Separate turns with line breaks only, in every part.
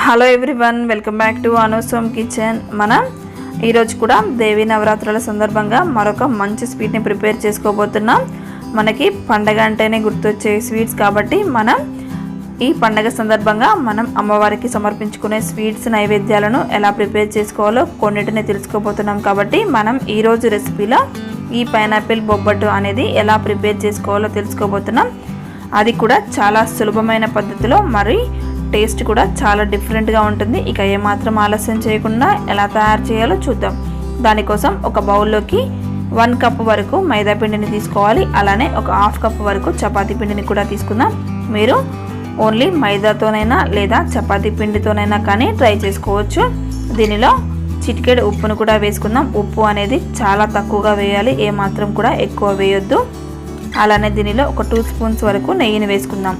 Hello everyone, welcome back to Anu's kitchen. మనం ఈరోజు కూడా దేవి నవరాత్రుల సందర్భంగా మరొక మంచి స్వీట్ని ప్రిపేర్ చేసుకోబోతున్నాం. మనకి పండగ అంటేనే గుర్తొచ్చే స్వీట్స్ కాబట్టి మనం ఈ పండగ సందర్భంగా మనం అమ్మవారికి సమర్పించుకునే స్వీట్స్ నైవేద్యాలను ఎలా ప్రిపేర్ చేసుకోవాలో కొన్నిటిని తెలుసుకోబోతున్నాం. కాబట్టి మనం ఈరోజు రెసిపీలో ఈ పైనాపిల్ బొబ్బట్టు అనేది ఎలా ప్రిపేర్ చేసుకోవాలో తెలుసుకోబోతున్నాం. అది కూడా చాలా సులభమైన పద్ధతిలో, మరి టేస్ట్ కూడా చాలా డిఫరెంట్గా ఉంటుంది. ఇక ఏమాత్రం ఆలస్యం చేయకుండా ఎలా తయారు చేయాలో చూద్దాం. దానికోసం ఒక బౌల్లోకి 1 కప్ వరకు మైదా పిండిని తీసుకోవాలి. అలానే ఒక 1/2 కప్ వరకు చపాతీ పిండిని కూడా తీసుకుందాం. మీరు ఓన్లీ మైదాతోనైనా లేదా చపాతీ పిండితోనైనా కానీ ట్రై చేసుకోవచ్చు. దీనిలో చిటికెడు ఉప్పును కూడా వేసుకుందాం. ఉప్పు అనేది చాలా తక్కువగా వేయాలి, ఏమాత్రం కూడా ఎక్కువ వేయొద్దు. అలానే దీనిలో ఒక 2 స్పూన్స్ వరకు నెయ్యిని వేసుకుందాం.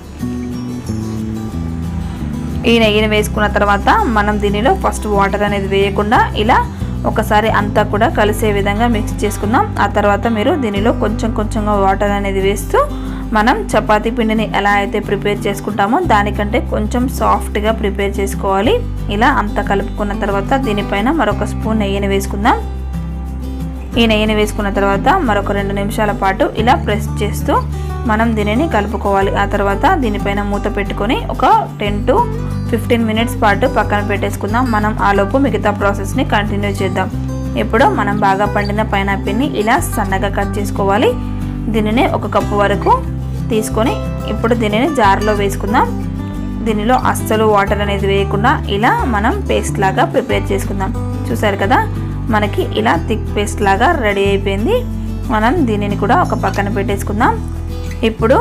ఈ నెయ్యిని వేసుకున్న తర్వాత మనం దీనిలో ఫస్ట్ వాటర్ అనేది వేయకుండా ఇలా ఒకసారి అంతా కూడా కలిసే విధంగా మిక్స్ చేసుకుందాం. ఆ తర్వాత మీరు దీనిలో కొంచెం కొంచెంగా వాటర్ అనేది వేస్తూ మనం చపాతీ పిండిని ఎలా అయితే ప్రిపేర్ చేసుకుంటామో దానికంటే కొంచెం సాఫ్ట్గా ప్రిపేర్ చేసుకోవాలి. ఇలా అంతా కలుపుకున్న తర్వాత దీనిపైన మరొక స్పూన్ నెయ్యిని వేసుకుందాం. ఈ నెయ్యిని వేసుకున్న తర్వాత మరొక 2 నిమిషాల పాటు ఇలా ప్రెస్ చేస్తూ మనం దీనిని కలుపుకోవాలి. ఆ తర్వాత దీనిపైన మూత పెట్టుకొని ఒక 10 to 15 మినిట్స్ పాటు పక్కన పెట్టేసుకుందాం. మనం ఆలోపు మిగతా ప్రాసెస్ని కంటిన్యూ చేద్దాం. ఇప్పుడు మనం బాగా పండిన పైనాపిల్ని ఇలా సన్నగా కట్ చేసుకోవాలి. దీనిని 1 కప్పు వరకు తీసుకొని ఇప్పుడు దీనిని జార్లో వేసుకుందాం. దీనిలో అస్సలు వాటర్ అనేది వేయకుండా ఇలా మనం పేస్ట్ లాగా ప్రిపేర్ చేసుకుందాం. చూసారు కదా, మనకి ఇలా థిక్ పేస్ట్ లాగా రెడీ అయిపోయింది. మనం దీనిని కూడా ఒక పక్కన పెట్టేసుకుందాం. ఇప్పుడు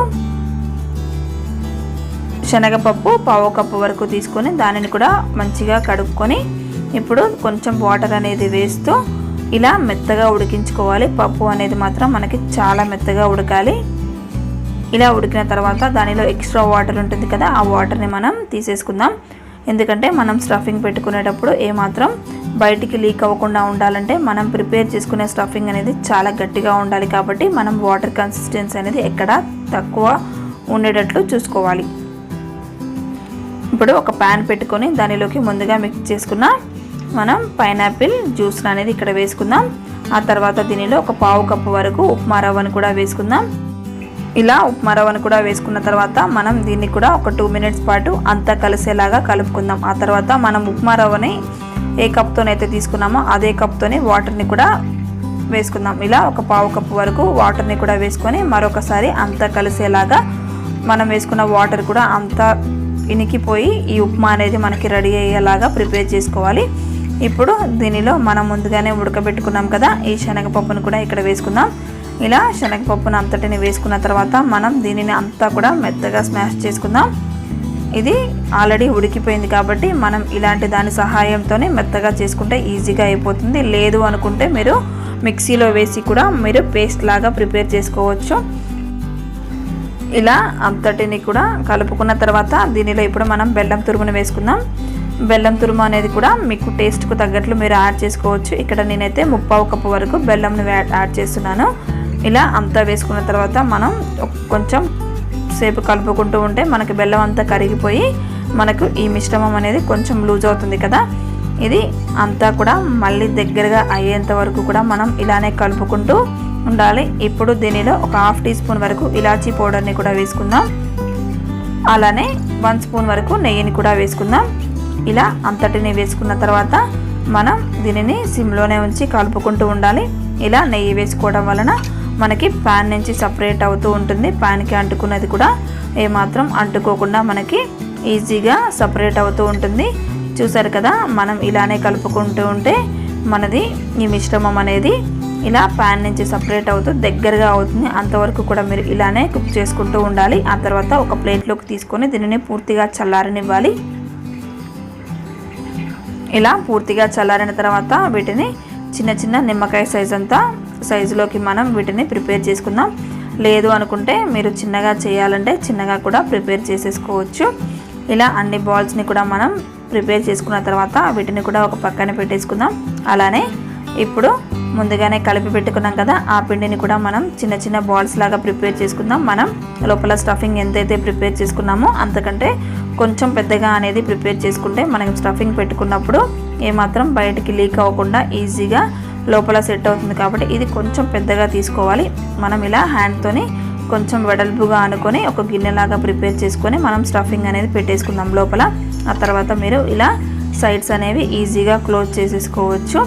శనగపప్పు 1/2 కప్పు వరకు తీసుకొని దానిని కూడా మంచిగా కడుక్కొని ఇప్పుడు కొంచెం వాటర్ అనేది వేస్తూ ఇలా మెత్తగా ఉడికించుకోవాలి. పప్పు అనేది మాత్రం మనకి చాలా మెత్తగా ఉడకాలి. ఇలా ఉడికిన తర్వాత దానిలో ఎక్స్ట్రా వాటర్ ఉంటుంది కదా, ఆ వాటర్ని మనం తీసేసుకుందాం. ఎందుకంటే మనం స్టఫింగ్ పెట్టుకునేటప్పుడు ఏమాత్రం బయటికి లీక్ అవ్వకుండా ఉండాలంటే మనం ప్రిపేర్ చేసుకునే స్టఫింగ్ అనేది చాలా గట్టిగా ఉండాలి. కాబట్టి మనం వాటర్ కన్సిస్టెన్సీ అనేది ఎక్కడ తక్కువ ఉండేటట్లు చూసుకోవాలి. ఇప్పుడు ఒక ప్యాన్ పెట్టుకొని దానిలోకి ముందుగా మిక్స్ చేసుకున్న మనం పైనాపిల్ జ్యూస్ అనేది ఇక్కడ వేసుకుందాం. ఆ తర్వాత దీనిలో ఒక 1/2 కప్పు వరకు ఉప్మా రవ్వను కూడా వేసుకుందాం. ఇలా ఉప్మా రవ్వను కూడా వేసుకున్న తర్వాత మనం దీన్ని కూడా ఒక 2 మినిట్స్ పాటు అంతా కలిసేలాగా కలుపుకుందాం. ఆ తర్వాత మనం ఉప్మా రవ్వని ఏ కప్తోనైతే తీసుకున్నామో అదే కప్తోనే వాటర్ని కూడా వేసుకుందాం. ఇలా ఒక 1/2 కప్పు వరకు వాటర్ని కూడా వేసుకొని మరొకసారి అంతా కలిసేలాగా మనం వేసుకున్న వాటర్ కూడా అంతా ఇనికిపోయి ఈ ఉప్మా అనేది మనకి రెడీ అయ్యేలాగా ప్రిపేర్ చేసుకోవాలి. ఇప్పుడు దీనిలో మనం ముందుగానే ఉడకబెట్టుకున్నాం కదా ఈ శనగపప్పును కూడా ఇక్కడ వేసుకుందాం. ఇలా శనగపప్పును అంతటిని వేసుకున్న తర్వాత మనం దీనిని అంతా కూడా మెత్తగా స్మాష్ చేసుకుందాం. ఇది ఆల్రెడీ ఉడికిపోయింది కాబట్టి మనం ఇలాంటి దాని సహాయంతోనే మెత్తగా చేసుకుంటే ఈజీగా అయిపోతుంది. లేదు అనుకుంటే మీరు మిక్సీలో వేసి కూడా మీరు పేస్ట్ లాగా ప్రిపేర్ చేసుకోవచ్చు. ఇలా అంతటిని కూడా కలుపుకున్న తర్వాత దీనిలో ఇప్పుడు మనం బెల్లం తురుమును వేసుకుందాం. బెల్లం తురుము అనేది కూడా మీకు టేస్ట్కు తగ్గట్లు మీరు యాడ్ చేసుకోవచ్చు. ఇక్కడ నేనైతే 1/2 కప్పు వరకు బెల్లంను యాడ్ చేస్తున్నాను. ఇలా అంతా వేసుకున్న తర్వాత మనం కొంచెం సేపు కలుపుకుంటూ ఉంటే మనకి బెల్లం అంతా కరిగిపోయి మనకు ఈ మిశ్రమం అనేది కొంచెం లూజ్ అవుతుంది కదా. ఇది అంతా కూడా మళ్ళీ దగ్గరగా అయ్యేంత వరకు కూడా మనం ఇలానే కలుపుకుంటూ ఉండాలి. ఇప్పుడు దీనిలో ఒక 1/2 టీ స్పూన్ వరకు ఇలాచీ పౌడర్ని కూడా వేసుకుందాం. అలానే 1 స్పూన్ వరకు నెయ్యిని కూడా వేసుకుందాం. ఇలా అంతటిని వేసుకున్న తర్వాత మనం దీనిని సిమ్లోనే ఉంచి కలుపుకుంటూ ఉండాలి. ఇలా నెయ్యి వేసుకోవడం వలన మనకి ప్యాన్ నుంచి సపరేట్ అవుతూ ఉంటుంది. ప్యాన్కి అంటుకున్నది కూడా ఏమాత్రం అంటుకోకుండా మనకి ఈజీగా సపరేట్ అవుతూ ఉంటుంది. చూసారు కదా, మనం ఇలానే కలుపుకుంటూ ఉంటే మనది ఈ మిశ్రమం అనేది ఇలా ప్యాన్ నుంచి సపరేట్ అవుతూ దగ్గరగా అవుతుంది. అంతవరకు కూడా మీరు ఇలానే కుక్ చేసుకుంటూ ఉండాలి. ఆ తర్వాత ఒక ప్లేట్లోకి తీసుకొని దీనిని పూర్తిగా చల్లారనివ్వాలి. ఇలా పూర్తిగా చల్లారిన తర్వాత వీటిని చిన్న చిన్న నిమ్మకాయ సైజులోకి మనం వీటిని ప్రిపేర్ చేసుకుందాం. లేదు అనుకుంటే మీరు చిన్నగా చేయాలంటే చిన్నగా కూడా ప్రిపేర్ చేసేసుకోవచ్చు. ఇలా అన్ని బాల్స్ని కూడా మనం ప్రిపేర్ చేసుకున్న తర్వాత వీటిని కూడా ఒక పక్కన పెట్టేసుకుందాం. అలానే ఇప్పుడు ముందుగానే కలిపి పెట్టుకున్నాం కదా ఆ పిండిని కూడా మనం చిన్న చిన్న బాల్స్ లాగా ప్రిపేర్ చేసుకుందాం. మనం లోపల స్టఫింగ్ ఎంతైతే ప్రిపేర్ చేసుకున్నామో అంతకంటే కొంచెం పెద్దగా అనేది ప్రిపేర్ చేసుకుంటే మనం స్టఫింగ్ పెట్టుకున్నప్పుడు ఏమాత్రం బయటికి లీక్ అవ్వకుండా ఈజీగా లోపల సెట్ అవుతుంది. కాబట్టి ఇది కొంచెం పెద్దగా తీసుకోవాలి. మనం ఇలా హ్యాండ్తోని కొంచెం వెడల్పుగా అనుకొని ఒక గిన్నెలాగా ప్రిపేర్ చేసుకొని మనం స్టఫింగ్ అనేది పెట్టేసుకుందాం లోపల. ఆ తర్వాత మీరు ఇలా సైడ్స్ అనేవి ఈజీగా క్లోజ్ చేసేసుకోవచ్చు.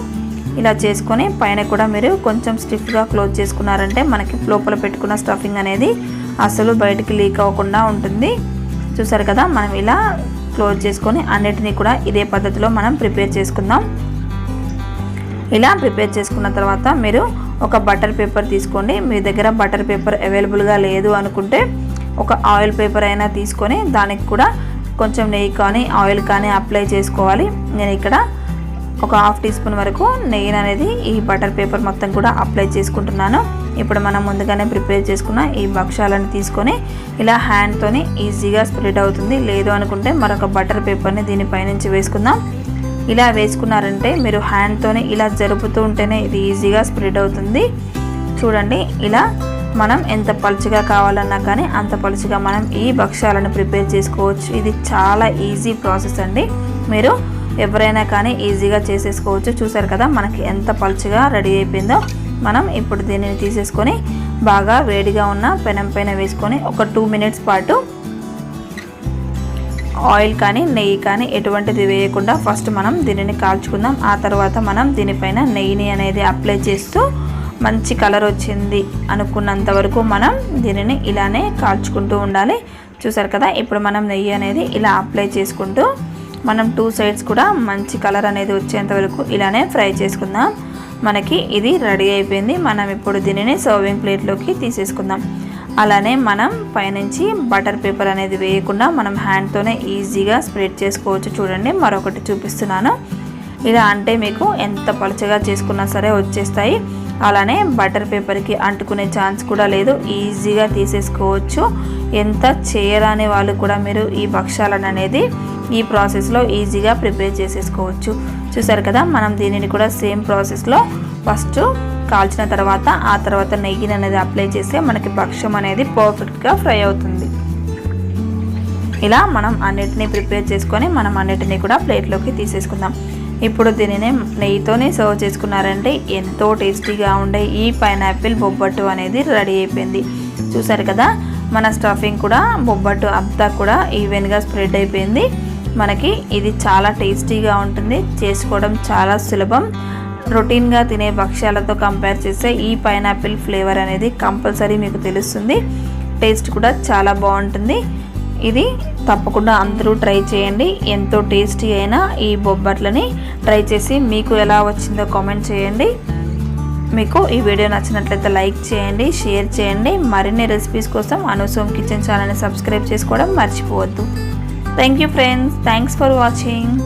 ఇలా చేసుకొని పైన కూడా మీరు కొంచెం స్టిఫ్గా క్లోజ్ చేసుకున్నారంటే మనకి లోపల పెట్టుకున్న స్టఫింగ్ అనేది అసలు బయటికి లీక్ అవ్వకుండా ఉంటుంది. చూసారు కదా, మనం ఇలా క్లోజ్ చేసుకొని అన్నిటినీ కూడా ఇదే పద్ధతిలో మనం ప్రిపేర్ చేసుకుందాం. ఇలా ప్రిపేర్ చేసుకున్న తర్వాత మీరు ఒక బటర్ పేపర్ తీసుకోండి. మీ దగ్గర బటర్ పేపర్ అవైలబుల్గా లేదు అనుకుంటే ఒక ఆయిల్ పేపర్ అయినా తీసుకొని దానికి కూడా కొంచెం నెయ్యి కానీ ఆయిల్ కానీ అప్లై చేసుకోవాలి. నేను ఇక్కడ ఒక 1/2 టీ స్పూన్ వరకు నెయ్యి అనేది ఈ బటర్ పేపర్ మొత్తం కూడా అప్లై చేసుకుంటున్నాను. ఇప్పుడు మనం ముందుగానే ప్రిపేర్ చేసుకున్న ఈ భక్షాలను తీసుకొని ఇలా హ్యాండ్తోని ఈజీగా స్ప్రెడ్ అవుతుంది. లేదు అనుకుంటే మరొక బటర్ పేపర్ని దీనిపైనుంచి వేసుకుందాం. ఇలా వేసుకున్నారంటే మీరు హ్యాండ్తోనే ఇలా జరుపుతూ ఉంటేనే ఇది ఈజీగా స్ప్రెడ్ అవుతుంది. చూడండి, ఇలా మనం ఎంత పలుచగా కావాలన్నా కానీ అంత పలుచగా మనం ఈ భక్షాలను ప్రిపేర్ చేసుకోవచ్చు. ఇది చాలా ఈజీ ప్రాసెస్ అండి. మీరు ఎవరైనా కానీ ఈజీగా చేసేసుకోవచ్చు. చూసారు కదా మనకి ఎంత పలుచగా రెడీ అయిపోయిందో. మనం ఇప్పుడు దీనిని తీసేసుకొని బాగా వేడిగా ఉన్న పెనం పైన వేసుకొని ఒక 2 మినిట్స్ పాటు ఆయిల్ కానీ నెయ్యి కానీ ఎటువంటిది వేయకుండా ఫస్ట్ మనం దీనిని కాల్చుకుందాం. ఆ తర్వాత మనం దీనిపైన నెయ్యిని అనేది అప్లై చేస్తూ మంచి కలర్ వచ్చింది అనుకున్నంత వరకు మనం దీనిని ఇలానే కాల్చుకుంటూ ఉండాలి. చూసారు కదా, ఇప్పుడు మనం నెయ్యి అనేది ఇలా అప్లై చేసుకుంటూ మనం 2 సైడ్స్ కూడా మంచి కలర్ అనేది వచ్చేంత వరకు ఇలానే ఫ్రై చేసుకుందాం. మనకి ఇది రెడీ అయిపోయింది. మనం ఇప్పుడు దీనిని సర్వింగ్ ప్లేట్లోకి తీసేసుకుందాం. అలానే మనం పైనుంచి బటర్ పేపర్ అనేది వేయకుండా మనం హ్యాండ్తోనే ఈజీగా స్ప్రెడ్ చేసుకోవచ్చు. చూడండి, మరొకటి చూపిస్తున్నాను. ఇలా అంటే మీకు ఎంత పలుచగా చేసుకున్నా సరే వచ్చేస్తాయి. అలానే బటర్ పేపర్కి అంటుకునే ఛాన్స్ కూడా లేదు. ఈజీగా తీసేసుకోవచ్చు. ఎంత చేయరాని వాళ్ళు కూడా మీరు ఈ భక్షాలను అనేది ఈ ప్రాసెస్లో ఈజీగా ప్రిపేర్ చేసేసుకోవచ్చు. చూసారు కదా, మనం దీనిని కూడా సేమ్ ప్రాసెస్లో ఫస్ట్ కాల్చిన తర్వాత ఆ తర్వాత నెయ్యిని అనేది అప్లై చేస్తే మనకి భక్షం అనేది పర్ఫెక్ట్గా ఫ్రై అవుతుంది. ఇలా మనం అన్నిటినీ ప్రిపేర్ చేసుకొని మనం అన్నిటినీ కూడా ప్లేట్లోకి తీసేసుకుందాం. ఇప్పుడు దీనిని నెయ్యితోనే సర్వ్ చేసుకున్నారంటే ఎంతో టేస్టీగా ఉండే ఈ పైనాపిల్ బొబ్బట్టు అనేది రెడీ అయిపోయింది. చూసారు కదా, మన స్టఫింగ్ కూడా బొబ్బట్టు అంతా కూడా ఈవెన్గా స్ప్రెడ్ అయిపోయింది. మనకి ఇది చాలా టేస్టీగా ఉంటుంది. చేసుకోవడం చాలా సులభం. రొటీన్గా తినే భక్ష్యాలతో కంపేర్ చేస్తే ఈ పైనాపిల్ ఫ్లేవర్ అనేది కంపల్సరీ మీకు తెలుస్తుంది. టేస్ట్ కూడా చాలా బాగుంటుంది. ఇది తప్పకుండా అందరూ ట్రై చేయండి. ఎంతో టేస్టీ అయిన ఈ బొబ్బట్లని ట్రై చేసి మీకు ఎలా వచ్చిందో కామెంట్ చేయండి. మీకు ఈ వీడియో నచ్చినట్లయితే లైక్ చేయండి, షేర్ చేయండి. మరిన్ని రెసిపీస్ కోసం అనుసోమ్ కిచెన్ ఛానల్ని సబ్స్క్రైబ్ చేసుకోవడం మర్చిపోవద్దు. Thank you friends. Thanks for watching.